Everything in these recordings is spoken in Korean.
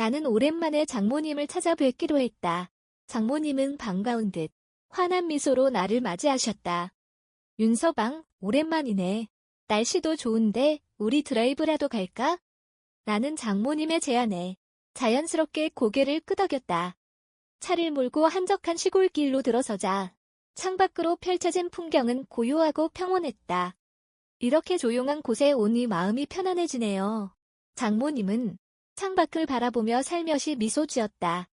나는 오랜만에 장모님을 찾아뵙기로 했다. 장모님은 반가운 듯 환한 미소로 나를 맞이하셨다. 윤서방, 오랜만이네. 날씨도 좋은데 우리 드라이브라도 갈까? 나는 장모님의 제안에 자연스럽게 고개를 끄덕였다. 차를 몰고 한적한 시골길로 들어서자 창밖으로 펼쳐진 풍경은 고요하고 평온했다. 이렇게 조용한 곳에 오니 마음이 편안해지네요. 장모님은 창밖을 바라보며 살며시 미소 지었다.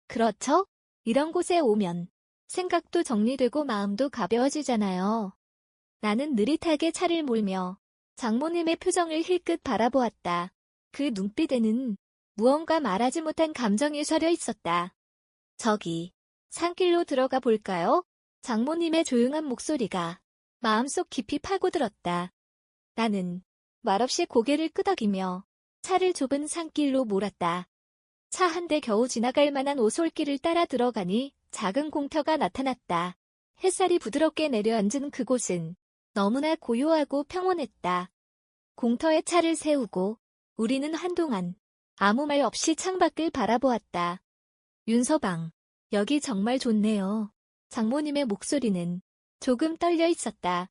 그렇죠? 이런 곳에 오면 생각도 정리되고 마음도 가벼워지잖아요. 나는 느릿하게 차를 몰며 장모님의 표정을 힐끗 바라보았다. 그 눈빛에는 무언가 말하지 못한 감정이 서려 있었다. 저기, 산길로 들어가 볼까요? 장모님의 조용한 목소리가 마음속 깊이 파고들었다. 나는 말없이 고개를 끄덕이며 차를 좁은 산길로 몰았다. 차 한 대 겨우 지나갈 만한 오솔길을 따라 들어가니 작은 공터가 나타났다. 햇살이 부드럽게 내려앉은 그곳은 너무나 고요하고 평온했다. 공터에 차를 세우고 우리는 한동안 아무 말 없이 창밖을 바라보았다. 윤서방, 여기 정말 좋네요. 장모님의 목소리는 조금 떨려 있었다.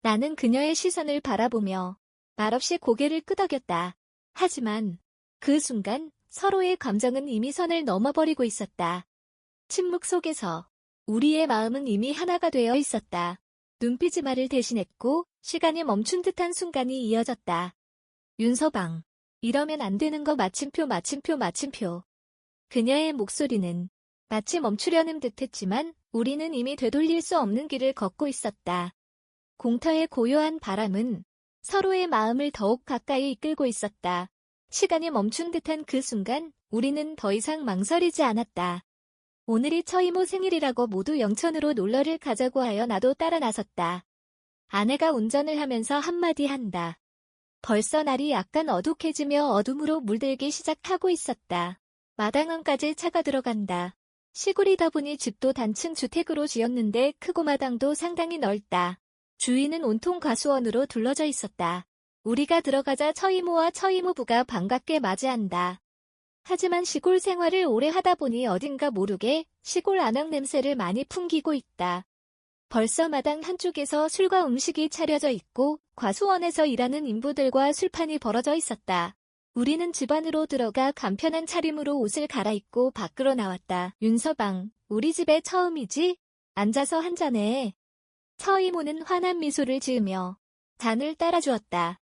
나는 그녀의 시선을 바라보며 말없이 고개를 끄덕였다. 하지만 그 순간 서로의 감정은 이미 선을 넘어버리고 있었다. 침묵 속에서 우리의 마음은 이미 하나가 되어 있었다. 눈빛이 말을 대신했고 시간이 멈춘 듯한 순간이 이어졌다. 윤서방, 이러면 안 되는 거 마침표. 그녀의 목소리는 마치 멈추려는 듯했지만 우리는 이미 되돌릴 수 없는 길을 걷고 있었다. 공터의 고요한 바람은 서로의 마음을 더욱 가까이 이끌고 있었다. 시간이 멈춘 듯한 그 순간 우리는 더 이상 망설이지 않았다. 오늘이 처이모 생일이라고 모두 영천으로 놀러를 가자고 하여 나도 따라 나섰다. 아내가 운전을 하면서 한마디 한다. 벌써 날이 약간 어둑해지며 어둠으로 물들기 시작하고 있었다. 마당 안까지 차가 들어간다. 시골이다 보니 집도 단층 주택으로 지었는데 크고 마당도 상당히 넓다. 주위는 온통 과수원으로 둘러져 있었다. 우리가 들어가자 처이모와 처이모부가 반갑게 맞이한다. 하지만 시골 생활을 오래 하다 보니 어딘가 모르게 시골 안악 냄새를 많이 풍기고 있다. 벌써 마당 한쪽에서 술과 음식이 차려져 있고 과수원에서 일하는 인부들과 술판이 벌어져 있었다. 우리는 집 안으로 들어가 간편한 차림으로 옷을 갈아입고 밖으로 나왔다. 윤서방, 우리 집에 처음이지? 앉아서 한잔해. 처이모는 환한 미소를 지으며 잔을 따라주었다.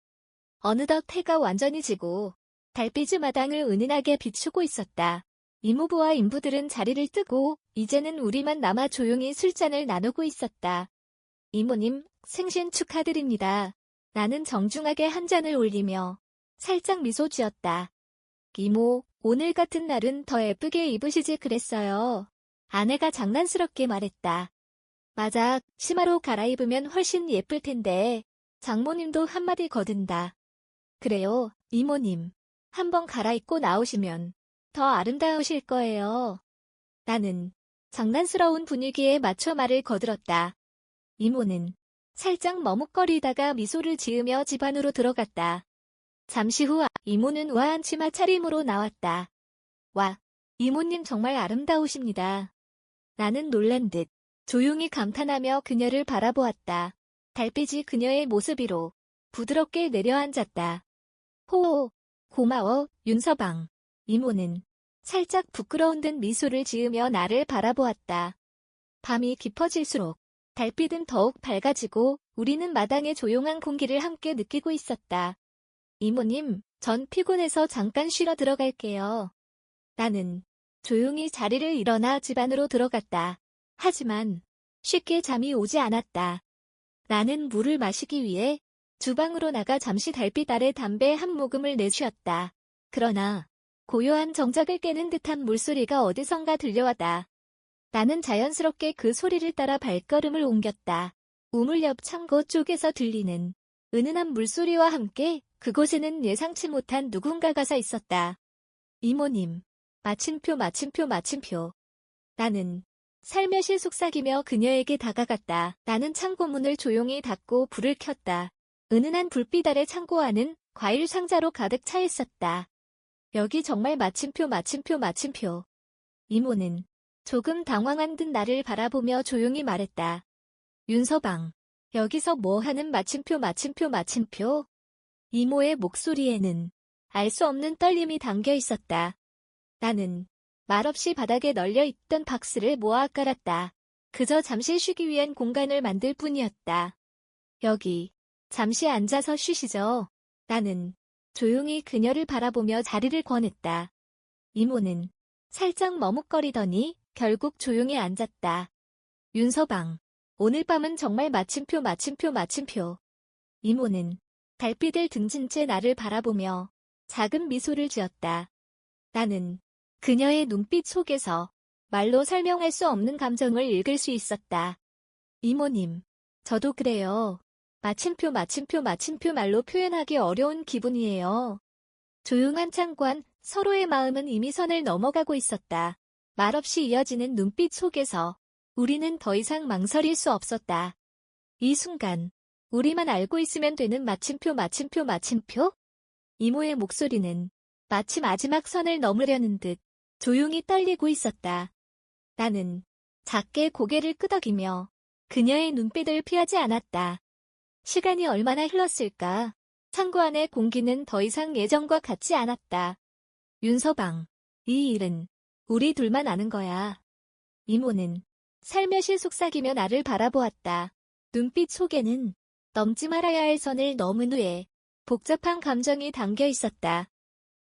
어느덧 해가 완전히 지고 달빛이 마당을 은은하게 비추고 있었다. 이모부와 인부들은 자리를 뜨고 이제는 우리만 남아 조용히 술잔을 나누고 있었다. 이모님, 생신 축하드립니다. 나는 정중하게 한 잔을 올리며 살짝 미소 지었다. 이모, 오늘 같은 날은 더 예쁘게 입으시지 그랬어요. 아내가 장난스럽게 말했다. 맞아, 치마로 갈아입으면 훨씬 예쁠 텐데. 장모님도 한마디 거둔다. 그래요, 이모님. 한번 갈아입고 나오시면 더 아름다우실 거예요. 나는 장난스러운 분위기에 맞춰 말을 거들었다. 이모는 살짝 머뭇거리다가 미소를 지으며 집 안으로 들어갔다. 잠시 후 이모는 우아한 치마 차림으로 나왔다. 와, 이모님 정말 아름다우십니다. 나는 놀란 듯 조용히 감탄하며 그녀를 바라보았다. 달빛이 그녀의 모습 위로 부드럽게 내려앉았다. 호호, 고마워, 윤서방. 이모는 살짝 부끄러운 듯 미소를 지으며 나를 바라보았다. 밤이 깊어질수록 달빛은 더욱 밝아지고 우리는 마당의 조용한 공기를 함께 느끼고 있었다. 이모님, 전 피곤해서 잠깐 쉬러 들어갈게요. 나는 조용히 자리를 일어나 집 안으로 들어갔다. 하지만 쉽게 잠이 오지 않았다. 나는 물을 마시기 위해 주방으로 나가 잠시 달빛 아래 담배 한 모금을 내쉬었다. 그러나 고요한 정적을 깨는 듯한 물소리가 어디선가 들려왔다. 나는 자연스럽게 그 소리를 따라 발걸음을 옮겼다. 우물 옆 창고 쪽에서 들리는 은은한 물소리와 함께 그곳에는 예상치 못한 누군가가 서 있었다. 이모님, 마침표. 나는 살며시 속삭이며 그녀에게 다가갔다. 나는 창고문을 조용히 닫고 불을 켰다. 은은한 불빛 아래 창고 안은 과일 상자로 가득 차 있었다. 여기 정말 마침표 마침표 마침표. 이모는 조금 당황한 듯 나를 바라보며 조용히 말했다. 윤서방, 여기서 뭐 하는 마침표 마침표 마침표? 이모의 목소리에는 알 수 없는 떨림이 담겨 있었다. 나는 말없이 바닥에 널려 있던 박스를 모아 깔았다. 그저 잠시 쉬기 위한 공간을 만들 뿐이었다. 여기, 잠시 앉아서 쉬시죠. 나는 조용히 그녀를 바라보며 자리를 권했다. 이모는 살짝 머뭇거리더니 결국 조용히 앉았다. 윤서방, 오늘 밤은 정말 마침표 마침표 마침표. 이모는 달빛을 등진 채 나를 바라보며 작은 미소를 지었다. 나는 그녀의 눈빛 속에서 말로 설명할 수 없는 감정을 읽을 수 있었다. 이모님, 저도 그래요. 마침표 마침표 마침표 말로 표현하기 어려운 기분이에요. 조용한 창관, 서로의 마음은 이미 선을 넘어가고 있었다. 말없이 이어지는 눈빛 속에서 우리는 더 이상 망설일 수 없었다. 이 순간, 우리만 알고 있으면 되는 마침표 마침표 마침표? 이모의 목소리는 마치 마지막 선을 넘으려는 듯 조용히 떨리고 있었다. 나는 작게 고개를 끄덕이며 그녀의 눈빛을 피하지 않았다. 시간이 얼마나 흘렀을까? 창고 안의 공기는 더 이상 예전과 같지 않았다. 윤서방, 이 일은 우리 둘만 아는 거야. 이모는 살며시 속삭이며 나를 바라보았다. 눈빛 속에는 넘지 말아야 할 선을 넘은 후에 복잡한 감정이 담겨 있었다.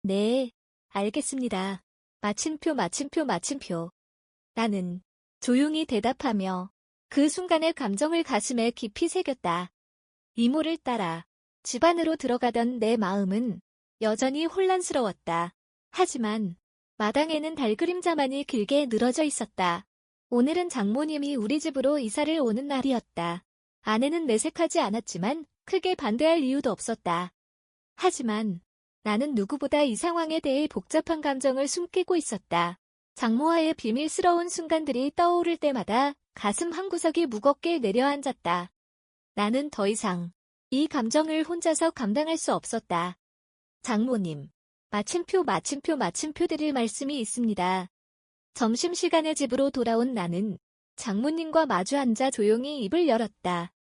네, 알겠습니다. 마침표 마침표 마침표. 나는 조용히 대답하며 그 순간의 감정을 가슴에 깊이 새겼다. 이모를 따라 집 안으로 들어가던 내 마음은 여전히 혼란스러웠다. 하지만 마당에는 달 그림자만이 길게 늘어져 있었다. 오늘은 장모님이 우리 집으로 이사를 오는 날이었다. 아내는 내색하지 않았지만 크게 반대할 이유도 없었다. 하지만 나는 누구보다 이 상황에 대해 복잡한 감정을 숨기고 있었다. 장모와의 비밀스러운 순간들이 떠오를 때마다 가슴 한구석이 무겁게 내려앉았다. 나는 더 이상 이 감정을 혼자서 감당할 수 없었다. 장모님, 마침표 마침표 마침표 드릴 말씀이 있습니다. 점심시간에 집으로 돌아온 나는 장모님과 마주 앉아 조용히 입을 열었다.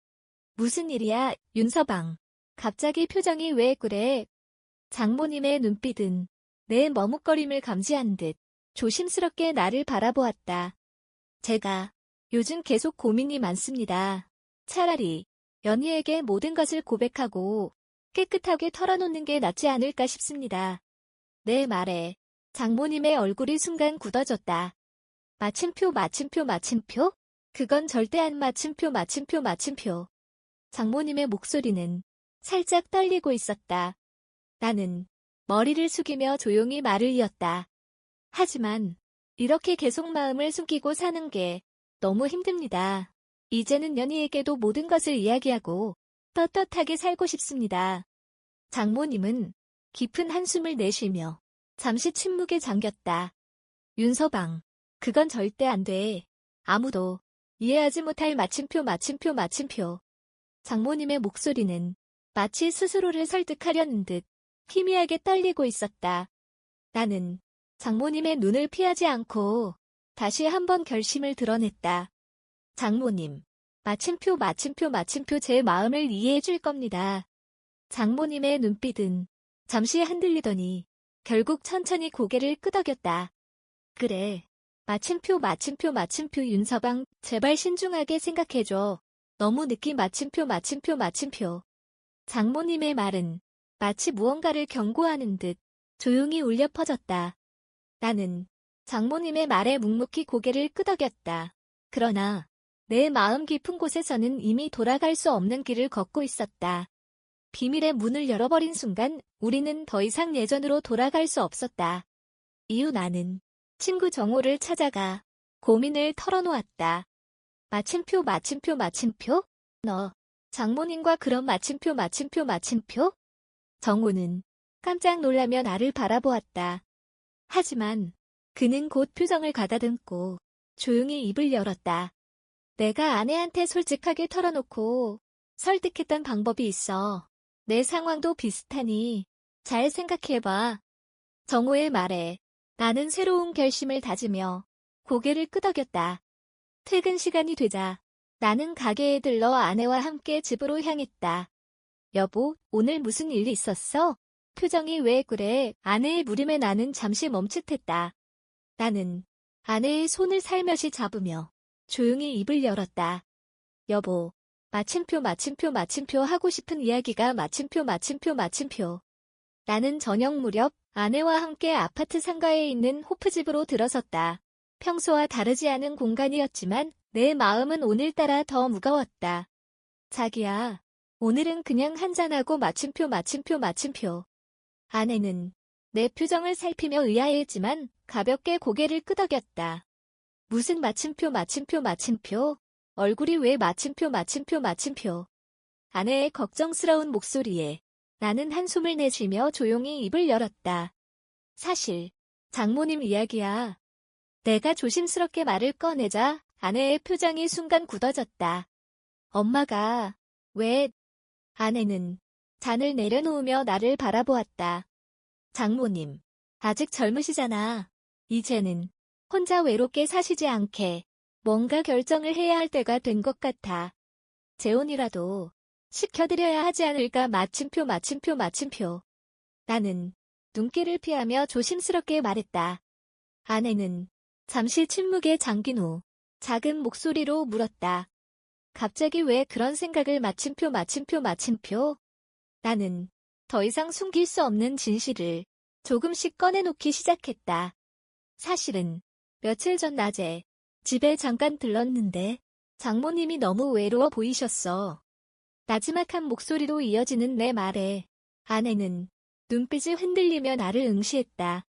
무슨 일이야, 윤서방. 갑자기 표정이 왜 그래? 장모님의 눈빛은 내 머뭇거림을 감지한 듯 조심스럽게 나를 바라보았다. 제가 요즘 계속 고민이 많습니다. 차라리 연희에게 모든 것을 고백하고 깨끗하게 털어놓는 게 낫지 않을까 싶습니다. 내 말에 장모님의 얼굴이 순간 굳어졌다. 마침표 마침표 마침표? 그건 절대 안 마침표 마침표 마침표. 장모님의 목소리는 살짝 떨리고 있었다. 나는 머리를 숙이며 조용히 말을 이었다. 하지만 이렇게 계속 마음을 숨기고 사는 게 너무 힘듭니다. 이제는 연희에게도 모든 것을 이야기하고 떳떳하게 살고 싶습니다. 장모님은 깊은 한숨을 내쉬며 잠시 침묵에 잠겼다. 윤서방, 그건 절대 안 돼. 아무도 이해하지 못할 마침표 마침표 마침표. 장모님의 목소리는 마치 스스로를 설득하려는 듯 희미하게 떨리고 있었다. 나는 장모님의 눈을 피하지 않고 다시 한번 결심을 드러냈다. 장모님, 마침표 마침표 마침표 제 마음을 이해해 줄 겁니다. 장모님의 눈빛은 잠시 흔들리더니 결국 천천히 고개를 끄덕였다. 그래, 마침표 마침표 마침표 윤서방, 제발 신중하게 생각해줘. 너무 늦기 마침표 마침표 마침표. 장모님의 말은 마치 무언가를 경고하는 듯 조용히 울려 퍼졌다. 나는 장모님의 말에 묵묵히 고개를 끄덕였다. 그러나 내 마음 깊은 곳에서는 이미 돌아갈 수 없는 길을 걷고 있었다. 비밀의 문을 열어버린 순간 우리는 더 이상 예전으로 돌아갈 수 없었다. 이후 나는 친구 정호를 찾아가 고민을 털어놓았다. 마침표 마침표 마침표? 너 장모님과 그런 마침표 마침표 마침표? 정호는 깜짝 놀라며 나를 바라보았다. 하지만 그는 곧 표정을 가다듬고 조용히 입을 열었다. 내가 아내한테 솔직하게 털어놓고 설득했던 방법이 있어. 내 상황도 비슷하니 잘 생각해봐. 정호의 말에 나는 새로운 결심을 다지며 고개를 끄덕였다. 퇴근 시간이 되자 나는 가게에 들러 아내와 함께 집으로 향했다. 여보, 오늘 무슨 일 있었어? 표정이 왜 그래? 아내의 물음에 나는 잠시 멈칫했다. 나는 아내의 손을 살며시 잡으며 조용히 입을 열었다. 여보, 마침표 하고 싶은 이야기가 마침표. 나는 저녁 무렵 아내와 함께 아파트 상가에 있는 호프집으로 들어섰다. 평소와 다르지 않은 공간이었지만 내 마음은 오늘따라 더 무거웠다. 자기야, 오늘은 그냥 한잔하고 마침표. 아내는 내 표정을 살피며 의아해했지만 가볍게 고개를 끄덕였다. 무슨 마침표. 얼굴이 왜 마침표. 아내의 걱정스러운 목소리에 나는 한숨을 내쉬며 조용히 입을 열었다. 사실 장모님 이야기야. 내가 조심스럽게 말을 꺼내자 아내의 표정이 순간 굳어졌다. 엄마가 왜? 아내는 잔을 내려놓으며 나를 바라보았다. 장모님, 아직 젊으시잖아. 이제는 혼자 외롭게 사시지 않게 뭔가 결정을 해야 할 때가 된 것 같아. 재혼이라도 시켜드려야 하지 않을까 마침표. 나는 눈길을 피하며 조심스럽게 말했다. 아내는 잠시 침묵에 잠긴 후 작은 목소리로 물었다. 갑자기 왜 그런 생각을 마침표. 나는 더 이상 숨길 수 없는 진실을 조금씩 꺼내놓기 시작했다. 사실은 며칠 전 낮에 집에 잠깐 들렀는데 장모님이 너무 외로워 보이셨어. 나지막한 목소리로 이어지는 내 말에 아내는 눈빛이 흔들리며 나를 응시했다.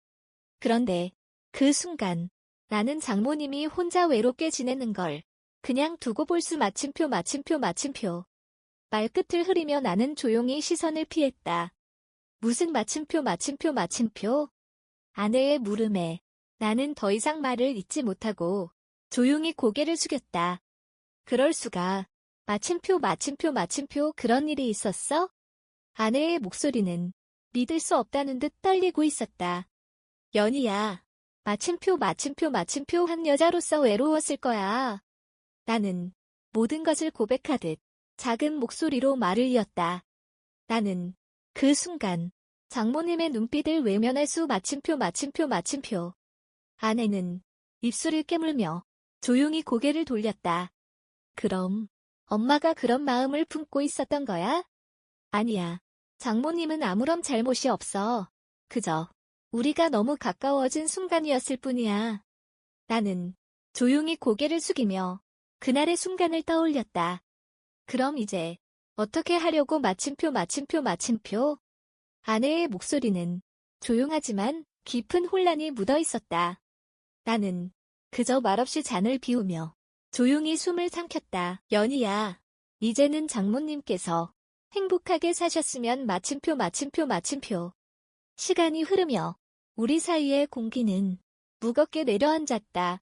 그런데 그 순간 나는 장모님이 혼자 외롭게 지내는 걸 그냥 두고 볼 수 마침표. 말끝을 흐리며 나는 조용히 시선을 피했다. 무슨 마침표. 아내의 물음에 나는 더 이상 말을 잇지 못하고 조용히 고개를 숙였다. 그럴 수가. 마침표. 그런 일이 있었어? 아내의 목소리는 믿을 수 없다는 듯 떨리고 있었다. 연희야, 마침표. 한 여자로서 외로웠을 거야. 나는 모든 것을 고백하듯 작은 목소리로 말을 이었다. 나는 그 순간 장모님의 눈빛을 외면할 수 마침표. 아내는 입술을 깨물며 조용히 고개를 돌렸다. 그럼 엄마가 그런 마음을 품고 있었던 거야? 아니야. 장모님은 아무런 잘못이 없어. 그저 우리가 너무 가까워진 순간이었을 뿐이야. 나는 조용히 고개를 숙이며 그날의 순간을 떠올렸다. 그럼 이제 어떻게 하려고 마침표. 아내의 목소리는 조용하지만 깊은 혼란이 묻어 있었다. 나는 그저 말없이 잔을 비우며 조용히 숨을 삼켰다. 연희야, 이제는 장모님께서 행복하게 사셨으면 마침표. 시간이 흐르며 우리 사이의 공기는 무겁게 내려앉았다.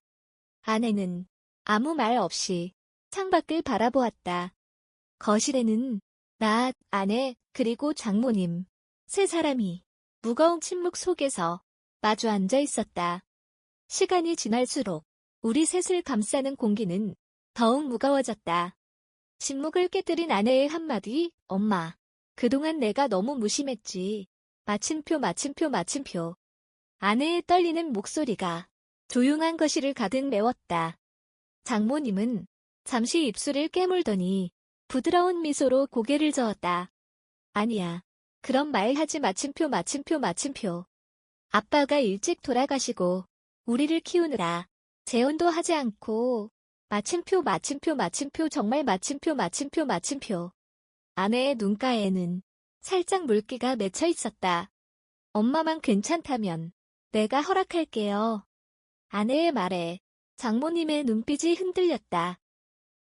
아내는 아무 말 없이 창밖을 바라보았다. 거실에는 나, 아내, 그리고 장모님, 세 사람이 무거운 침묵 속에서 마주 앉아 있었다. 시간이 지날수록 우리 셋을 감싸는 공기는 더욱 무거워졌다. 침묵을 깨뜨린 아내의 한마디, 엄마, 그동안 내가 너무 무심했지. 마침표. 아내의 떨리는 목소리가 조용한 거실을 가득 메웠다. 장모님은 잠시 입술을 깨물더니 부드러운 미소로 고개를 저었다. 아니야. 그런 말 하지 마침표. 아빠가 일찍 돌아가시고 우리를 키우느라 재혼도 하지 않고 마침표. 정말 마침표. 아내의 눈가에는 살짝 물기가 맺혀 있었다. 엄마만 괜찮다면 내가 허락할게요. 아내의 말에 장모님의 눈빛이 흔들렸다.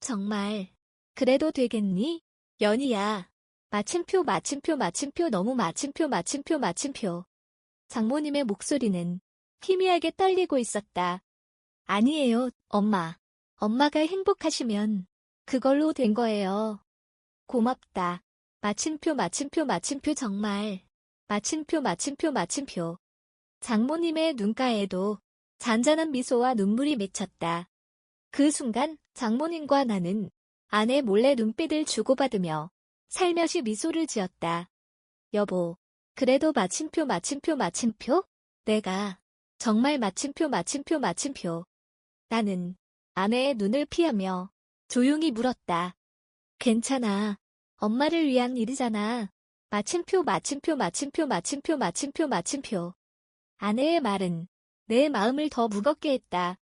정말 그래도 되겠니? 연희야. 마침표. 너무 마침표. 장모님의 목소리는 희미하게 떨리고 있었다. 아니에요, 엄마. 엄마가 행복하시면 그걸로 된 거예요. 고맙다. 마침표. 정말. 마침표. 장모님의 눈가에도 잔잔한 미소와 눈물이 맺혔다. 그 순간 장모님과 나는 아내 몰래 눈빛을 주고받으며 살며시 미소를 지었다. 여보, 그래도 마침표? 내가 정말 마침표. 나는 아내의 눈을 피하며 조용히 물었다. 괜찮아. 엄마를 위한 일이잖아. 마침표. 아내의 말은 내 마음을 더 무겁게 했다.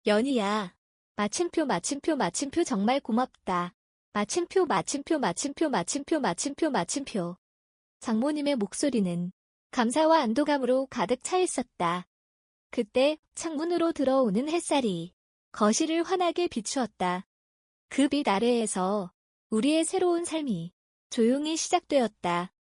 연희야, 마침표 정말 고맙다. 마침표. 장모님의 목소리는 감사와 안도감으로 가득 차 있었다. 그때 창문으로 들어오는 햇살이 거실을 환하게 비추었다. 그 빛 아래에서 우리의 새로운 삶이 조용히 시작되었다.